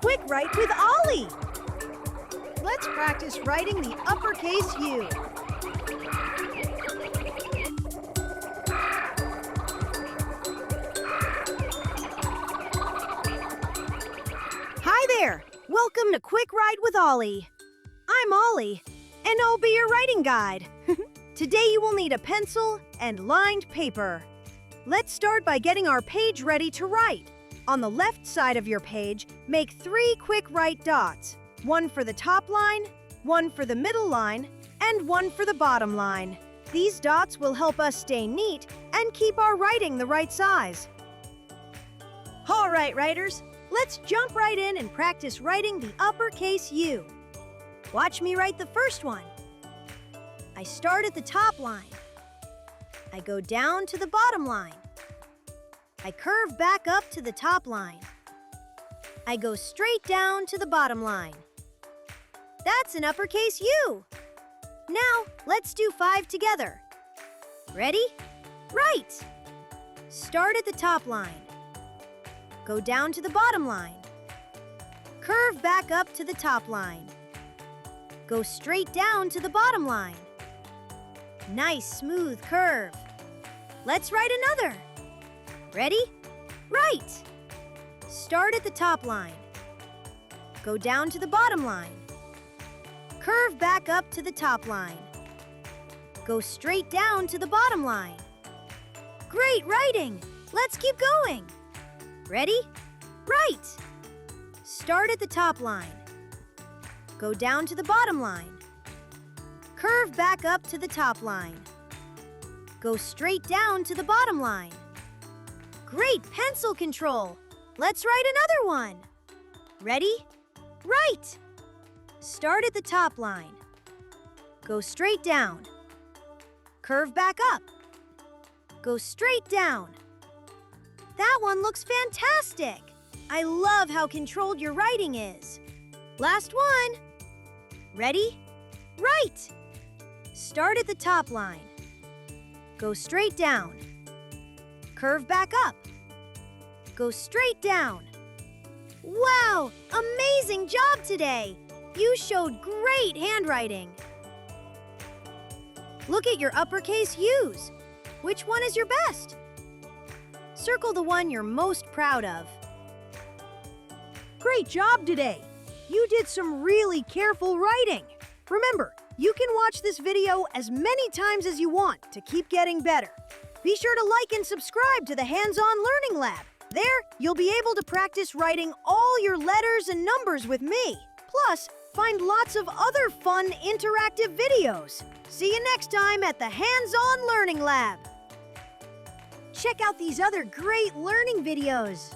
Quick Write with Ollie. Let's practice writing the uppercase U. Hi there! Welcome to Quick Write with Ollie. I'm Ollie, and I'll be your writing guide. Today you will need a pencil and lined paper. Let's start by getting our page ready to write. On the left side of your page, make 3 quick write dots. One for the top line, one for the middle line, and one for the bottom line. These dots will help us stay neat and keep our writing the right size. All right, writers, let's jump right in and practice writing the uppercase U. Watch me write the first one. I start at the top line. I go down to the bottom line. I curve back up to the top line. I go straight down to the bottom line. That's an uppercase U. Now, let's do 5 together. Ready? Write! Start at the top line. Go down to the bottom line. Curve back up to the top line. Go straight down to the bottom line. Nice smooth curve. Let's write another. Ready? Write! Start at the top line. Go down to the bottom line. Curve back up to the top line. Go straight down to the bottom line. Great writing! Let's keep going. Ready? Write! Start at the top line. Go down to the bottom line. Curve back up to the top line. Go straight down to the bottom line. Great pencil control! Let's write another one. Ready? Write! Start at the top line. Go straight down. Curve back up. Go straight down. That one looks fantastic! I love how controlled your writing is. Last one. Ready? Write! Start at the top line. Go straight down. Curve back up. Go straight down. Wow! Amazing job today! You showed great handwriting. Look at your uppercase U's. Which one is your best? Circle the one you're most proud of. Great job today! You did some really careful writing. Remember, you can watch this video as many times as you want to keep getting better. Be sure to like and subscribe to the Hands-On Learning Lab. There, you'll be able to practice writing all your letters and numbers with me. Plus, find lots of other fun interactive videos. See you next time at the Hands-On Learning Lab. Check out these other great learning videos.